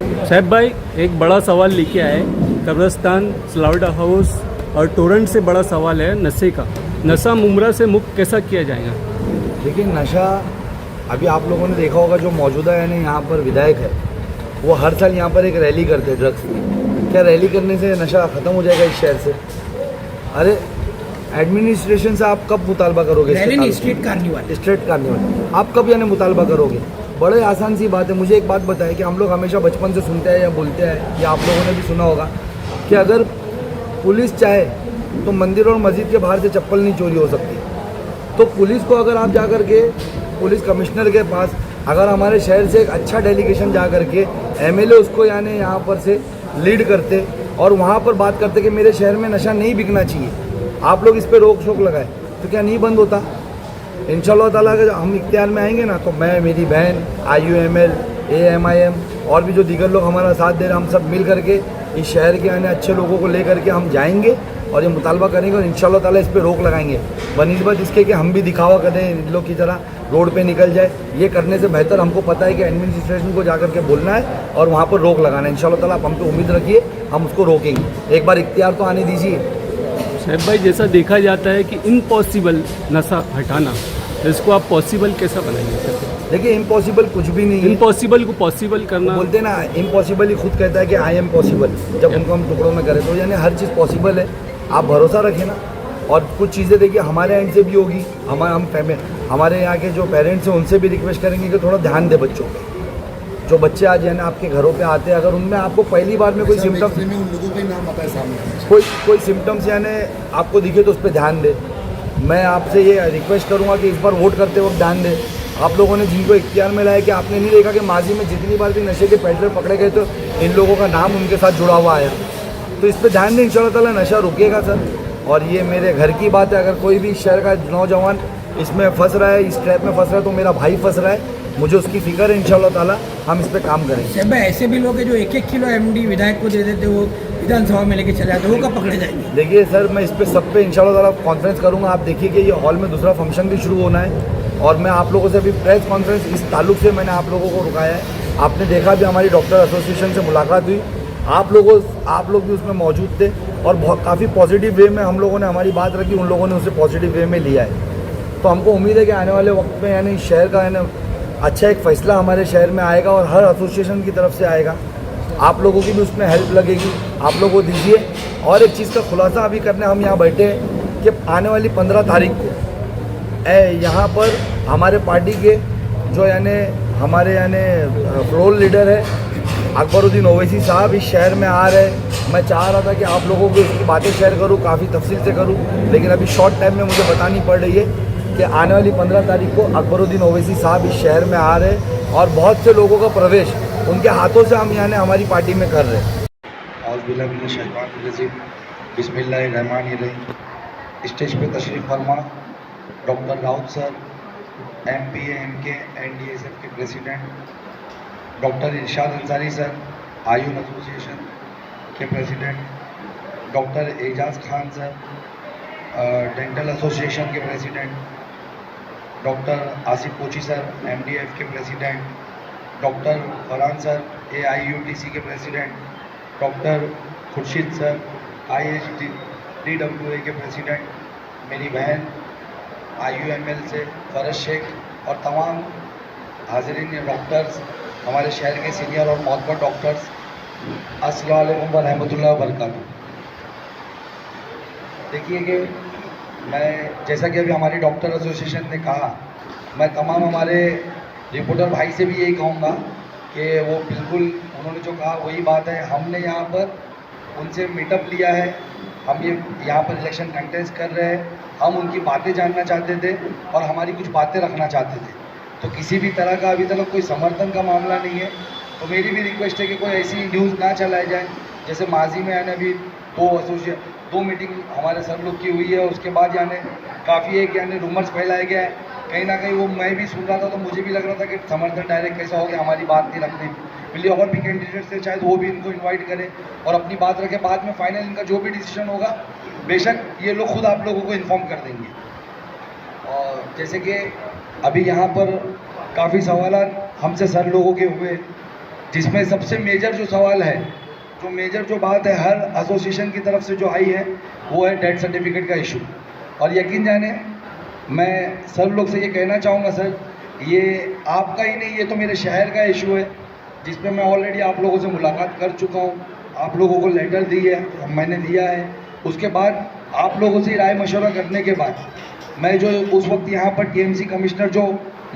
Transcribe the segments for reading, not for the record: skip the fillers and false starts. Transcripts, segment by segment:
साहब भाई एक बड़ा सवाल लेके आए। कब्रिस्तान, स्लाउटर हाउस और टोरेंट से बड़ा सवाल है नशे का। नशा मुमरा से मुक्त कैसा किया जाएगा? देखिए, नशा अभी आप लोगों ने देखा होगा, जो मौजूदा यानी यहाँ पर विधायक है वो हर साल यहाँ पर एक रैली करते हैं ड्रग्स की। क्या रैली करने से नशा ख़त्म हो जाएगा इस शहर से? अरे एडमिनिस्ट्रेशन से आप कब मुतालबा करोगे? स्ट्रीट कार्निवल आप कब यानी मुतालबा करोगे? बड़े आसान सी बात है। मुझे एक बात बताएं कि हम लोग हमेशा बचपन से सुनते हैं या बोलते हैं, या आप लोगों ने भी सुना होगा कि अगर पुलिस चाहे तो मंदिर और मस्जिद के बाहर से चप्पल नहीं चोरी हो सकती। तो पुलिस को अगर आप जा कर के पुलिस कमिश्नर के पास, अगर हमारे शहर से एक अच्छा डेलीगेशन जा कर के एमएलए उसको यानी यहाँ पर से लीड करते और वहाँ पर बात करते कि मेरे शहर में नशा नहीं बिकना चाहिए, आप लोग इस पर रोक शोक लगाए, तो क्या नहीं बंद होता? इंशाअल्लाह ताला अगर हम इख्तियार में आएंगे ना, तो मैं, मेरी बहन, IUML, AMIM और भी जो दीगर लोग हमारा साथ दे रहे हैं, हम सब मिल करके इस शहर के आने अच्छे लोगों को ले करके हम जाएंगे और ये मुतालबा करेंगे और इंशाअल्लाह ताला इस पर रोक लगाएंगे, बनिस्बत इसके कि हम भी दिखावा करें इन लोग की तरह रोड पे निकल जाए। ये करने से बेहतर हमको पता है कि एडमिनिस्ट्रेशन को जा करके बोलना है और वहाँ पर रोक लगाना है। इंशाअल्लाह ताला आप हम पे उम्मीद रखिए, हम उसको रोकेंगे। एक बार इख्तियार तो आने दीजिए। साहब भाई जैसा देखा जाता है कि इम्पॉसिबल नशा हटाना, तो इसको आप पॉसिबल कैसा बनाएंगे? देखिए, इम्पॉसिबल कुछ भी नहीं है। इम्पॉसिबल को पॉसिबल करना बोलते हैं ना, इम्पॉसिबल ही खुद कहता है कि आई एम पॉसिबल। जब उनको हम टुकड़ों में करें तो यानी हर चीज़ पॉसिबल है। आप भरोसा रखें ना। और कुछ चीज़ें देखिए हमारे एंड से भी होगी। हमारे यहाँ के जो पेरेंट्स हैं उनसे भी रिक्वेस्ट करेंगे कि थोड़ा ध्यान दे बच्चों पे। जो बच्चे आज यानी आपके घरों पे आते हैं, अगर उनमें आपको पहली बार में कोई सिम्टम्स, कोई सिम्टम्स यानी आपको दिखे तो उस पर ध्यान दे। मैं आपसे ये रिक्वेस्ट करूँगा कि इस बार वोट करते वक्त ध्यान दें। आप लोगों ने जिनको इख्तियार में लाया, कि आपने नहीं देखा कि माजी में जितनी बार भी नशे के पेडलर पकड़े गए तो इन लोगों का नाम उनके साथ जुड़ा हुआ आया। तो इस पर ध्यान दें, इंशाअल्लाह ताला नशा रुकेगा सर। और ये मेरे घर की बात है, अगर कोई भी शहर का नौजवान इसमें फंस रहा है, इस ट्रैप में फंस रहा है, तो मेरा भाई फंस रहा है, मुझे उसकी फिक्र है। इंशाअल्लाह ताला हम इस पर काम करेंगे। ऐसे भी लोग हैं जो 1-1 किलो MD विधायक को दे देते, वो विधानसभा में लेके चले जाते, वो कब पकड़े जाएंगे? देखिए सर, मैं इस पर सब पे इंशाअल्लाह ताला कॉन्फ्रेंस करूँगा। आप देखिए कि ये हॉल में दूसरा फंक्शन भी शुरू होना है और मैं आप लोगों से अभी प्रेस कॉन्फ्रेंस इस ताल्लुक से मैंने आप लोगों को रुकाया है। आपने देखा भी हमारी डॉक्टर एसोसिएशन से मुलाकात हुई, आप लोग भी उसमें मौजूद थे और बहुत काफ़ी पॉजिटिव वे में हम लोगों ने हमारी बात रखी, उन लोगों ने उसे पॉजिटिव वे में लिया है। तो हमको उम्मीद है कि आने वाले वक्त में यानी शहर का यानी अच्छा एक फ़ैसला हमारे शहर में आएगा और हर एसोसिएशन की तरफ से आएगा। आप लोगों की भी उसमें हेल्प लगेगी, आप लोग वो दीजिए। और एक चीज़ का खुलासा अभी करने हम यहाँ बैठे हैं कि आने वाली 15 तारीख को यहाँ पर हमारे पार्टी के जो यानी हमारे यानी फ्लोर लीडर है अकबरुद्दीन ओवैसी साहब इस शहर में आ रहे हैं। मैं चाह रहा था कि आप लोगों को इसकी बातें शेयर करूं, काफ़ी तफसील से करूं, लेकिन अभी शॉर्ट टाइम में मुझे बतानी पड़ रही है कि आने वाली 15 तारीख को अकबरुद्दीन ओवैसी साहब इस शहर में आ रहे हैं और बहुत से लोगों का प्रवेश उनके हाथों से हम यानी हमारी पार्टी में कर रहे हैं। स्टेज पे तशरीफ़ फरमा doctor Raut sir, MPA-MK NDSF के president, doctor Irshad Ansari sir, आयुन एसोसिएशन के president, doctor Ejaz Khan sir, dental association के president, doctor Asif Kochi sir, MDF के president, doctor Farhan sir, AIUTC के president, doctor Khurshid sir, IHDWA के प्रेसिडेंट, मेरी बहन IUML से फरज शेख और तमाम हाज़रीन डॉक्टर्स, हमारे शहर के सीनियर और मोहतबर डॉक्टर्स, अस्सलाम वालेकुम व रहमतुल्लाहि व बरकातहू। देखिए कि मैं, जैसा कि अभी हमारी डॉक्टर एसोसिएशन ने कहा, मैं तमाम हमारे रिपोर्टर भाई से भी यही कहूँगा कि वो बिल्कुल उन्होंने जो कहा वही बात है। हमने यहाँ पर उनसे मीटअप लिया है, हम ये यहाँ पर इलेक्शन कंटेस्ट कर रहे हैं, हम उनकी बातें जानना चाहते थे और हमारी कुछ बातें रखना चाहते थे। तो किसी भी तरह का अभी तक कोई समर्थन का मामला नहीं है। तो मेरी भी रिक्वेस्ट है कि कोई ऐसी न्यूज़ ना चलाई जाए, जैसे माजी में यानी अभी 2 मीटिंग हमारे सर लोग की हुई है, उसके बाद यानी काफ़ी एक यानी रूमर्स फैलाया गया है कहीं ना कहीं, वो मैं भी सुन रहा था तो मुझे भी लग रहा था कि समर्थन डायरेक्ट कैसा हो गया, हमारी बात नहीं रखनी मिली। और भी कैंडिडेट्स थे, शायद वो भी इनको इन्वाइट करें और अपनी बात रखें, बाद में फाइनल इनका जो भी डिसीजन होगा बेशक ये लोग खुद आप लोगों को इन्फॉर्म कर देंगे। और जैसे कि अभी यहाँ पर काफ़ी सवाल हमसे सर लोगों के हुए जिसमें सबसे मेजर जो सवाल है, जो मेजर जो बात है हर एसोसिएशन की तरफ से जो आई है, वो है डेथ सर्टिफिकेट का इशू। और यकीन जाने मैं सर लोग से ये कहना चाहूँगा, सर ये आपका ही नहीं, ये तो मेरे शहर का इशू है, जिस पे मैं ऑलरेडी आप लोगों से मुलाकात कर चुका हूँ, आप लोगों को लेटर दी है, मैंने दिया है। उसके बाद आप लोगों से राय मशवरा करने के बाद मैं जो उस वक्त यहाँ पर टीएमसी कमिश्नर जो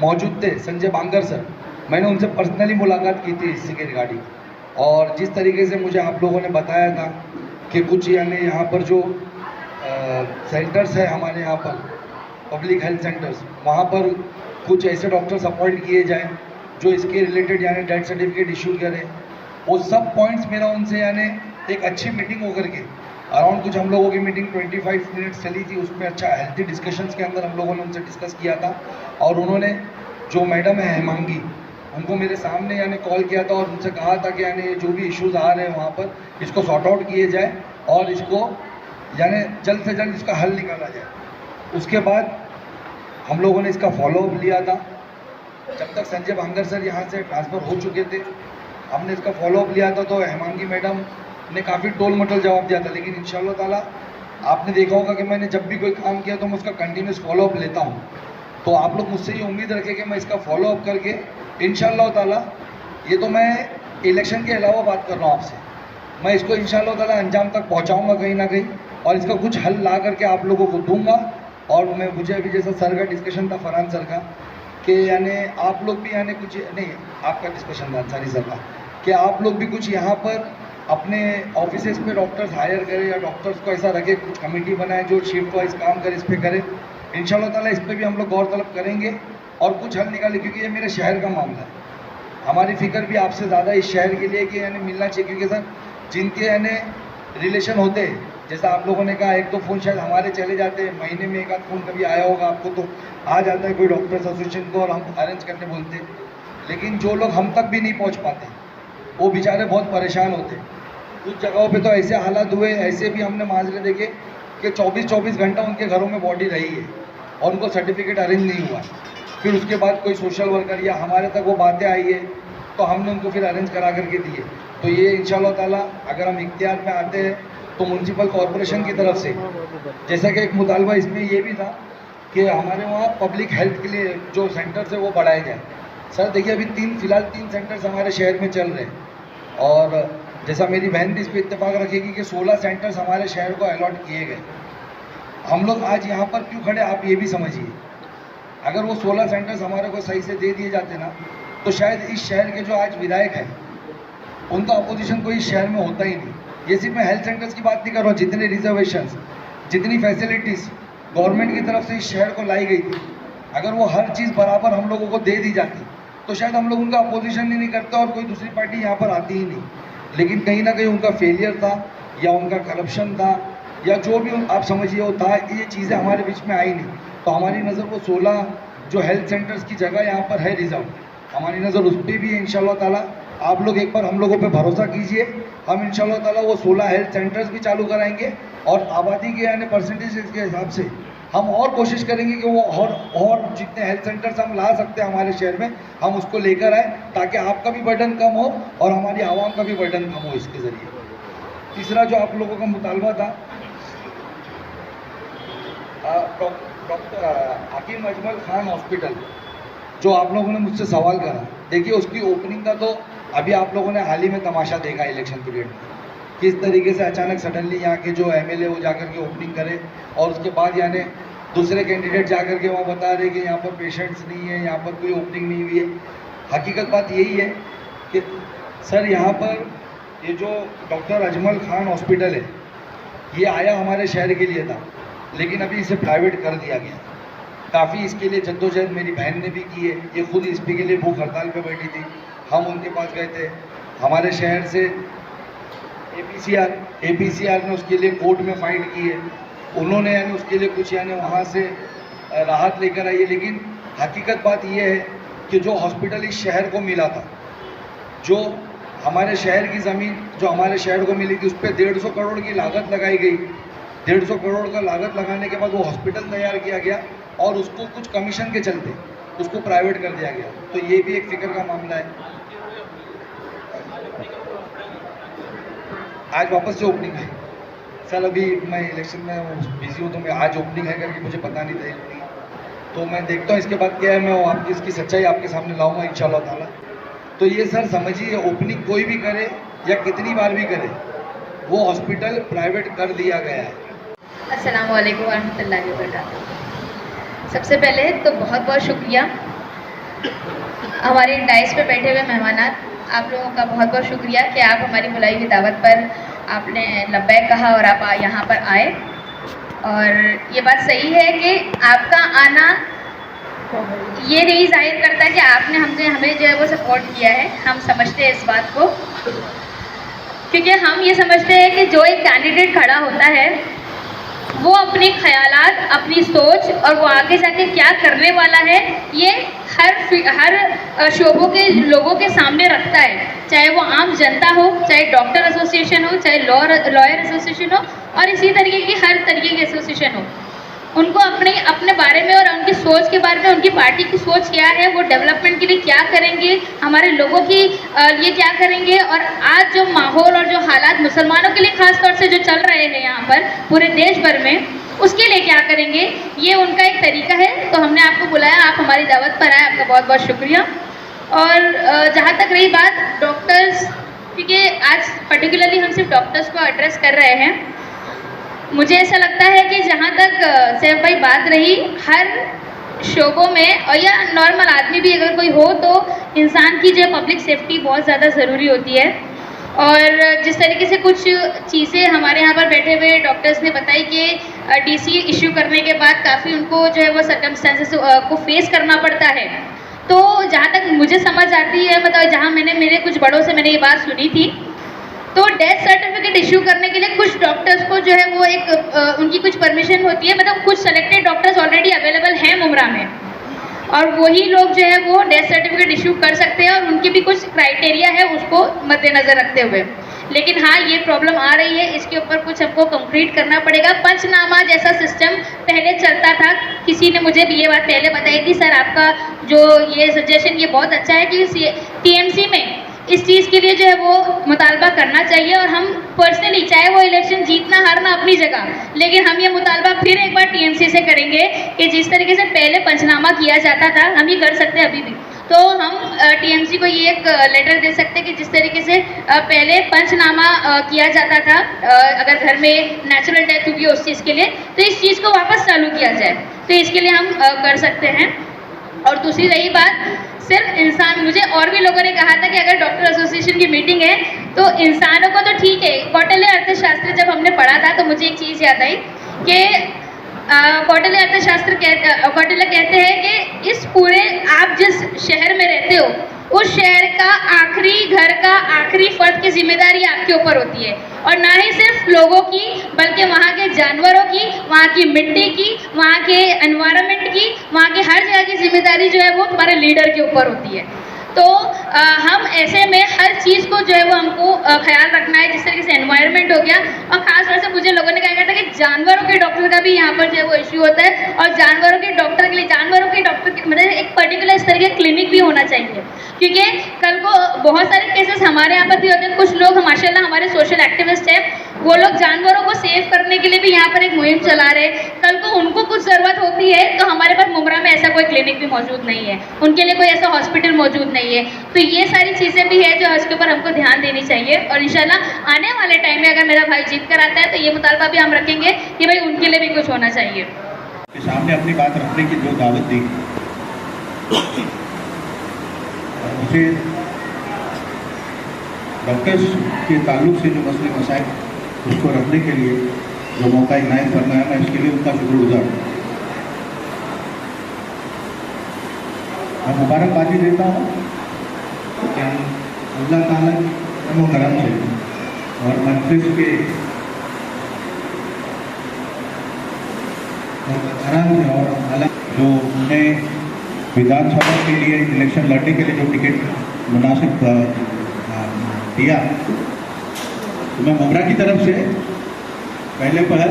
मौजूद थे संजय बांगर सर, मैंने उनसे पर्सनली मुलाकात की थी इसके रिगार्डिंग। और जिस तरीके से मुझे आप लोगों ने बताया था कि कुछ यानी यहाँ पर जो सेंटर्स है हमारे यहाँ पर पब्लिक हेल्थ सेंटर्स, वहाँ पर कुछ ऐसे डॉक्टर्स अपॉइंट किए जाएं जो इसके रिलेटेड यानी डेथ सर्टिफिकेट इशू करें। वो सब पॉइंट्स मेरा उनसे यानी एक अच्छी मीटिंग होकर के अराउंड कुछ हम लोगों की मीटिंग 25 मिनट्स चली थी, उसमें अच्छा हेल्थी डिस्कशंस के अंदर हम लोगों ने उनसे डिस्कस किया था। और उन्होंने जो मैडम है हेमांगी, उनको मेरे सामने यानी कॉल किया था और उनसे कहा था कि यानी जो भी इश्यूज़ आ रहे हैं वहाँ पर इसको सॉर्ट आउट किए जाए और इसको यानी जल्द से जल्द इसका हल निकाला जाए। उसके बाद हम लोगों ने इसका फॉलोअप लिया था। जब तक संजय बांगर सर यहाँ से ट्रांसफ़र हो चुके थे, हमने इसका फॉलोअप लिया था, तो हेमांगी मैडम ने काफ़ी टोल मटोल जवाब दिया था। लेकिन इंशाल्लाह ताला आपने देखा होगा कि मैंने जब भी कोई काम किया तो मैं उसका कंटिन्यूस फॉलोअप लेता हूँ। तो आप लोग मुझसे ये उम्मीद रखें कि मैं इसका फॉलोअप करके इंशाल्लाह ताला, ये तो मैं इलेक्शन के अलावा बात कर रहा हूँ आपसे, मैं इसको इंशाल्लाह ताला अंजाम तक पहुँचाऊँगा कहीं ना कहीं, और इसका कुछ हल ला करके आप लोगों को दूँगा। और मैं मुझे अभी जैसा सर का डिस्कशन था फरहान सर का कि यानी आप लोग भी यानी कुछ नहीं, आपका डिस्कशन था अंसारी सर का, कि आप लोग भी कुछ यहाँ पर अपने ऑफिसेस पे डॉक्टर्स हायर करें या डॉक्टर्स को ऐसा रखे, कुछ कमेटी बनाए जो शिफ्ट वाइज काम करे, इस पर करें। इंशाल्लाह ताला इस पर भी हम लोग गौर तलब करेंगे और कुछ हल निकाले, क्योंकि ये मेरे शहर का मामला है। हमारी फिक्र भी आपसे ज़्यादा इस शहर के लिए कि यानी मिलना चाहिए, क्योंकि सर जिनके यानी रिलेशन होते हैं, जैसा आप लोगों ने कहा 1-2 फ़ोन शायद हमारे चले जाते हैं, महीने में 1 आध फ़ोन कभी आया होगा आपको, तो आ जाता है कोई डॉक्टर्स एसोसिएशन को और हम अरेंज करने बोलते हैं। लेकिन जो लोग हम तक भी नहीं पहुँच पाते, वो बेचारे बहुत परेशान होते हैं। कुछ जगहों पे तो ऐसे हालात हुए, ऐसे भी हमने माजरे देखे कि 24-24 घंटा उनके घरों में बॉडी रही है और उनको सर्टिफिकेट अरेंज नहीं हुआ। फिर उसके बाद कोई सोशल वर्कर या हमारे तक वो बातें आई है तो हमने उनको फिर अरेंज करा करके दिए। तो ये इंशाल्लाह ताला अगर हम इख्तियार में आते हैं तो म्यूनसिपल कॉरपोरेशन की तरफ से, जैसा कि एक मुतालबा इसमें ये भी था कि हमारे वहाँ पब्लिक हेल्थ के लिए जो सेंटर्स है वो बढ़ाए जाए। सर देखिए अभी फ़िलहाल 3 सेंटर्स हमारे शहर में चल रहे हैं, और जैसा मेरी बहन भी इस पर इत्तेफाक रखेगी कि 16 सेंटर्स हमारे शहर को अलॉट किए गए। हम लोग आज यहाँ पर क्यों खड़े आप ये भी समझिए। अगर वो 16 सेंटर्स हमारे को सही से दे दिए जाते ना, तो शायद इस शहर के जो आज विधायक हैं उनका अपोजिशन कोई इस शहर में होता ही नहीं। ये सिर्फ मैं हेल्थ सेंटर्स की बात नहीं कर रहा हूँ, जितने रिजर्वेशंस, जितनी फैसिलिटीज़ गवर्नमेंट की तरफ से इस शहर को लाई गई थी, अगर वो हर चीज़ बराबर हम लोगों को दे दी जाती तो शायद हम लोग उनका अपोजिशन ही नहीं करते और कोई दूसरी पार्टी यहाँ पर आती ही नहीं। लेकिन कहीं ना कहीं उनका फेलियर था या उनका करप्शन था या जो भी आप समझिए वो था, ये चीज़ें हमारे बीच में आई नहीं। तो हमारी नज़र वो 16 जो हेल्थ सेंटर्स की जगह यहाँ पर है रिजर्व, हमारी नज़र उस पर भी है। इंशाल्लाह ताला आप लोग एक बार हम लोगों पे भरोसा कीजिए, हम इंशाल्लाह ताला वो 16 हेल्थ सेंटर्स भी चालू कराएंगे और आबादी के यानी परसेंटेज के हिसाब से हम और कोशिश करेंगे कि वो और जितने हेल्थ सेंटर्स हम ला सकते हैं हमारे शहर में हम उसको लेकर आए, ताकि आपका भी बर्डन कम हो और हमारी आवाम का भी बर्डन कम हो इसके ज़रिए। तीसरा जो आप लोगों का मुतालबा था डॉक्टर हकीम अजमल खान हॉस्पिटल, जो आप लोगों ने मुझसे सवाल करा, देखिए उसकी ओपनिंग का तो अभी आप लोगों ने हाल ही में तमाशा देखा इलेक्शन पीरियड में, किस तरीके से अचानक सडनली यहाँ के जो एमएलए वो जाकर के ओपनिंग करे और उसके बाद यानी दूसरे कैंडिडेट जाकर के वहाँ बता रहे कि यहाँ पर पेशेंट्स नहीं है, यहाँ पर कोई ओपनिंग नहीं हुई है। हकीकत बात यही है कि सर यहाँ पर ये जो डॉक्टर अजमल खान हॉस्पिटल है ये आया हमारे शहर के लिए था, लेकिन अभी इसे प्राइवेट कर दिया गया। काफ़ी इसके लिए जद्दोजहद मेरी बहन ने भी की है, ये खुद इस पे के लिए भूख हड़ताल पे बैठी थी, हम उनके पास गए थे। हमारे शहर से APCR ने उसके लिए कोर्ट में फाइट की है, उन्होंने यानी उसके लिए कुछ यानी वहाँ से राहत लेकर आई है। लेकिन हकीकत बात यह है कि जो हॉस्पिटल इस शहर को मिला था, जो हमारे शहर की ज़मीन जो हमारे शहर को मिली थी उस पर 150 करोड़ की लागत लगाई गई। 150 करोड़ का लागत लगाने के बाद वो हॉस्पिटल तैयार किया गया और उसको कुछ कमीशन के चलते उसको प्राइवेट कर दिया गया। तो ये भी एक फ़िक्र का मामला है। आज वापस से ओपनिंग है सर। अभी मैं इलेक्शन में बिजी हूँ तो मैं आज ओपनिंग है करके मुझे पता नहीं था, तो मैं देखता हूँ इसके बाद क्या है, मैं आपकी इसकी सच्चाई आपके सामने लाऊंगा इंशाल्लाह ताला। तो ये सर समझिए, ओपनिंग कोई भी करे या कितनी बार भी करे, वो हॉस्पिटल प्राइवेट कर दिया गया है। अस्सलाम वालेकुम वरहमतुल्लाहि वबरकातुहू। सबसे पहले तो बहुत बहुत शुक्रिया हमारे डाइस पे बैठे हुए मेहमानात, आप लोगों का बहुत बहुत शुक्रिया कि आप हमारी बुलाई हुई दावत पर आपने लब्बैक कहा और आप यहाँ पर आए। और ये बात सही है कि आपका आना ये नहीं जाहिर करता कि आपने हमें जो है वो सपोर्ट किया है। हम समझते हैं इस बात को, क्योंकि हम ये समझते हैं कि जो एक कैंडिडेट खड़ा होता है वो अपने ख्यालात, अपनी सोच और वो आगे जाके क्या करने वाला है ये हर शोबों के लोगों के सामने रखता है, चाहे वो आम जनता हो, चाहे डॉक्टर एसोसिएशन हो, चाहे लॉयर एसोसिएशन हो और इसी तरीके की हर तरीके की एसोसिएशन हो। उनको अपने बारे में और उनकी सोच के बारे में, उनकी पार्टी की सोच क्या है, वो डेवलपमेंट के लिए क्या करेंगे, हमारे लोगों की लिए क्या करेंगे, और आज जो माहौल और जो हालात मुसलमानों के लिए ख़ास तौर से जो चल रहे हैं यहाँ पर पूरे देश भर में, उसके लिए क्या करेंगे, ये उनका एक तरीका है। तो हमने आपको बुलाया, आप हमारी दावत पर आए, आपका बहुत बहुत शुक्रिया। और जहाँ तक रही बात डॉक्टर्स, क्योंकि आज पर्टिकुलरली हम सिर्फ डॉक्टर्स को एड्रेस कर रहे हैं, मुझे ऐसा लगता है कि जहाँ तक सैफ भाई बात रही, हर शोबों में और या नॉर्मल आदमी भी अगर कोई हो तो इंसान की जो पब्लिक सेफ्टी बहुत ज़्यादा ज़रूरी होती है। और जिस तरीके से कुछ चीज़ें हमारे यहाँ पर बैठे हुए डॉक्टर्स ने बताई कि डीसी इशू करने के बाद काफ़ी उनको जो है वो सर्कमस्टेंसेस को फेस करना पड़ता है। तो जहाँ तक मुझे समझ आती है, मतलब जहाँ मेरे कुछ बड़ों से मैंने ये बात सुनी थी, तो डेथ सर्टिफिकेट इशू करने के लिए कुछ डॉक्टर्स को जो है वो एक उनकी कुछ परमिशन होती है, मतलब कुछ सेलेक्टेड डॉक्टर्स ऑलरेडी अवेलेबल हैं मुमरा में, और वही लोग जो है वो डेथ सर्टिफिकेट इशू कर सकते हैं और उनकी भी कुछ क्राइटेरिया है उसको मद्देनज़र रखते हुए। लेकिन हाँ, ये प्रॉब्लम आ रही है, इसके ऊपर कुछ हमको कंक्रीट करना पड़ेगा। पंचनामा जैसा सिस्टम पहले चलता था, किसी ने मुझे भी ये बात पहले बताई थी, सर आपका जो ये सजेशन ये बहुत अच्छा है कि टीएमसी में इस चीज़ के लिए जो है वो मुतालबा करना चाहिए। और हम पर्सनली, चाहे वो इलेक्शन जीतना हारना अपनी जगह, लेकिन हम ये मुतालबा फिर एक बार टीएमसी से करेंगे कि जिस तरीके से पहले पंचनामा किया जाता था, हम ये कर सकते हैं अभी भी, तो हम टीएमसी को ये एक लेटर दे सकते हैं कि जिस तरीके से पहले पंचनामा किया जाता था अगर घर में नेचुरल डेथ हुई उस चीज़ के लिए, तो इस चीज़ को वापस चालू किया जाए। तो इसके लिए हम कर सकते हैं। और दूसरी रही बात, सिर्फ इंसान, मुझे और भी लोगों ने कहा था कि अगर डॉक्टर एसोसिएशन की मीटिंग है तो इंसानों को तो ठीक है। कौटिल्य अर्थशास्त्र जब हमने पढ़ा था तो मुझे एक चीज़ याद आई कि कौटिल्य अर्थशास्त्र कौटिल्य कहते हैं कि इस पूरे, आप जिस शहर में रहते हो उस शहर का आखिरी घर का आखिरी फर्द की जिम्मेदारी आपके ऊपर होती है, और ना ही सिर्फ लोगों की बल्कि वहाँ के जानवरों की, वहाँ की मिट्टी की, वहाँ के एनवायरनमेंट की, वहाँ की हर जगह की जिम्मेदारी जो है वो तुम्हारे लीडर के ऊपर होती है। तो हम ऐसे में हर चीज़ को जो है वो हमको ख्याल रखना है, जिस तरीके से एनवायरनमेंट हो गया, और ख़ास तौर से मुझे लोगों ने कहा था कि जानवरों के डॉक्टर का भी यहाँ पर जो है वो इश्यू होता है, और जानवरों के डॉक्टर के लिए जानवरों के डॉक्टर के मतलब एक पर्टिकुलर इस तरह का क्लिनिक भी होना चाहिए, क्योंकि कल को बहुत सारे केसेस हमारे यहाँ पर भी होते हैं। कुछ लोग माशाल्लाह हमारे सोशल एक्टिविस्ट हैं, वो लोग जानवरों को सेव करने के लिए भी यहाँ पर एक मुहिम चला रहे हैं। कल को उनको कुछ ज़रूरत होती है तो हमारे पास मुमरा में ऐसा कोई क्लिनिक भी मौजूद नहीं है, उनके लिए कोई ऐसा हॉस्पिटल मौजूद नहीं है। तो ये सारी चीज़ें भी है जो इसके ऊपर हमको ध्यान देनी चाहिए, और इंशाल्लाह आने वाले टाइम में अगर मेरा भाई जीत कर आता है तो ये मुतालबा भी हम रखेंगे कि भाई उनके लिए भी कुछ होना चाहिए। के सामने अपनी बात रखने की जो दावत दी, मुझे डॉक्टर्स के ताल्लुक से जो मसले मसाइल उसको रखने के लिए जो मौका इनायत करना है, मैं इसके लिए उनका शुक्रगुजार हूँ। मैं मुबारकबादी देता हूँ कि अल्लाह ताला की करम से और मजलिस के आराम से और हालात जो उन्हें विधानसभा के लिए इलेक्शन लड़ने के लिए जो टिकट मुनासिब दिया, तो मैं मुमरा की तरफ से पहले पहल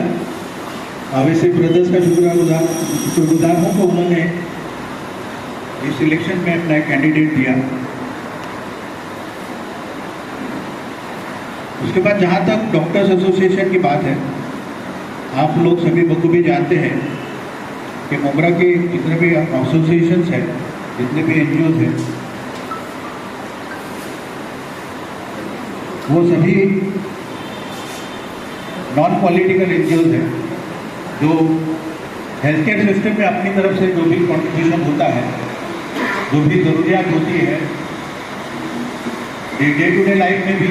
अवैसी ब्रदर्स का शुक्रगुजार हूँ कि उन्होंने इस इलेक्शन में अपना कैंडिडेट दिया। उसके बाद जहाँ तक डॉक्टर्स एसोसिएशन की बात है, आप लोग सभी बखूबी जानते हैं कि मुमरा के जितने भी एसोसिएशंस हैं, जितने भी NGOs हैं, वो सभी नॉन पॉलिटिकल NGOs हैं जो हेल्थ केयर सिस्टम में अपनी तरफ से जो भी कॉन्ट्रीब्यूशन होता है, जो भी ज़रूरियात होती है डे टू डे लाइफ में भी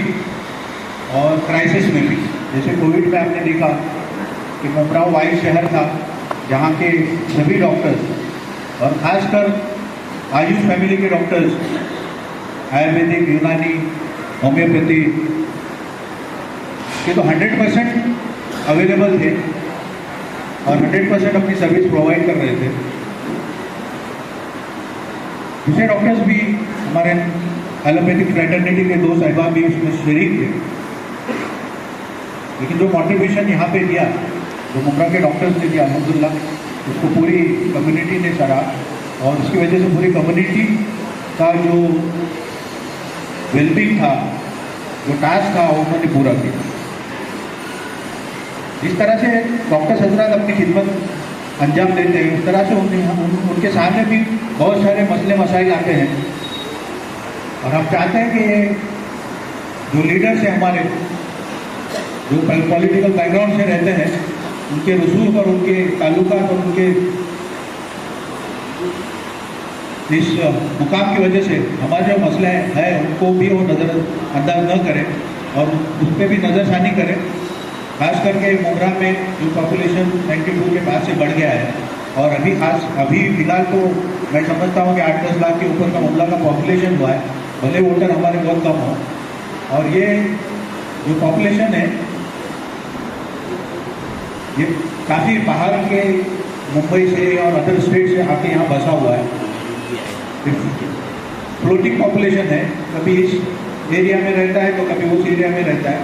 और क्राइसिस में भी। जैसे कोविड में आपने देखा कि मुमरा वाइड शहर था जहाँ के सभी डॉक्टर्स और ख़ासकर आयुष फैमिली के डॉक्टर्स, आयुर्वेदिक, यूनानी, होम्योपैथी ये तो 100% अवेलेबल थे और 100% अपनी सर्विस प्रोवाइड कर रहे थे। दूसरे डॉक्टर्स भी हमारे एलोपैथिक फ्रेटर्निटी के 2 साहिबा भी उसमें शरीक थे, लेकिन जो कॉन्ट्रीब्यूशन यहाँ पे दिया, जो मुमरा के डॉक्टर्स ने दिया, अल्हम्दुलिल्लाह उसको पूरी कम्युनिटी ने सराहा और उसकी वजह से पूरी कम्युनिटी का जो वेलबींग था, जो टास्क था, वो उन्होंने पूरा किया। जिस तरह से डॉक्टर हजरात अपनी खिदमत अंजाम देते हैं, उस तरह से उनके सामने भी बहुत सारे मसले मसाइल आते हैं और हम चाहते हैं कि ये जो लीडर्स हैं हमारे, जो पॉलिटिकल बैकग्राउंड से रहते हैं, उनके रसूख और उनके ताल्लुकात और उनके इस मुकाम की वजह से हमारे जो मसले हैं उनको भी वो नज़रअंदाज न करें और उस पर भी नज़रसानी करें। खास करके मुमरा में जो पॉपुलेशन 92 के पास से बढ़ गया है और अभी फिलहाल तो मैं समझता हूँ कि 8-10 लाख के ऊपर का मुमरा का पॉपुलेशन हुआ है, भले वोटर हमारे बहुत कम हो, और ये जो पॉपुलेशन है ये काफ़ी बाहर के मुंबई से और अदर स्टेट से आके यहाँ बसा हुआ है। फ्लोटिंग पॉपुलेशन है, कभी इस एरिया में रहता है तो कभी उस एरिया में रहता है,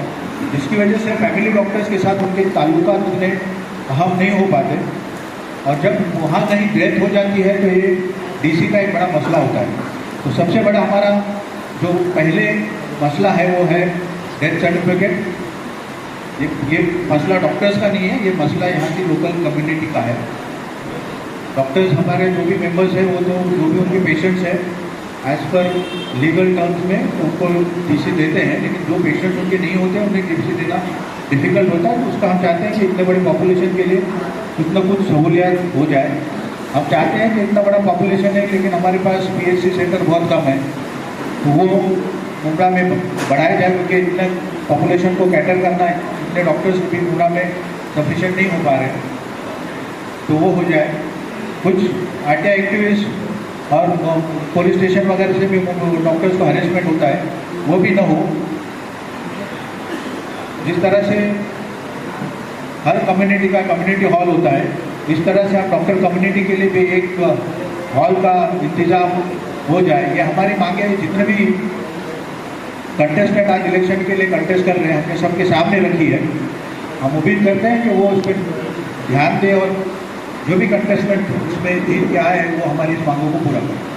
जिसकी वजह से फैमिली डॉक्टर्स के साथ उनके ताल्लुकात उतने अहम नहीं हो पाते और जब वहाँ कहीं डेथ हो जाती है तो ये DC का एक बड़ा मसला होता है। तो सबसे बड़ा हमारा जो पहले मसला है वो है डेथ सर्टिफिकेट। ये मसला डॉक्टर्स का नहीं है, ये मसला यहाँ की लोकल कम्युनिटी का है। डॉक्टर्स हमारे जो भी मेंबर्स हैं वो तो जो भी उनके पेशेंट्स हैं एज पर लीगल टर्म्स में उनको DC देते हैं, लेकिन जो पेशेंट्स उनके नहीं होते उन्हें DC देना डिफ़िकल्ट होता है। तो उसका हम चाहते हैं कि इतने बड़े पॉपुलेशन के लिए कुछ ना कुछ सहूलियत हो जाए। हम चाहते हैं कि इतना बड़ा पॉपुलेशन है लेकिन हमारे पास PHC सेंटर बहुत कम है, तो वो मुमरा में बढ़ाया जाए, क्योंकि इतने पॉपुलेशन को कैटर करना है, इतने डॉक्टर्स भी मुमरा में सफिशेंट नहीं हो पा रहे, तो वो हो जाए। कुछ RTI एक्टिविस्ट और पुलिस स्टेशन वगैरह से भी डॉक्टर्स को हरेसमेंट होता है, वो भी ना हो। जिस तरह से हर कम्युनिटी का कम्युनिटी हॉल होता है, इस तरह से आप डॉक्टर कम्युनिटी के लिए भी एक हॉल का इंतज़ाम हो जाए। ये हमारी मांगे हैं। जितने भी कंटेस्टेंट आज इलेक्शन के लिए कंटेस्ट कर रहे हैं, हमने सबके सामने रखी है। हम उम्मीद करते हैं कि वो उस पर ध्यान दें और जो भी कंटेस्टेंट उसमें जीत के आए हैं वो हमारी इस मांगों को पूरा करें।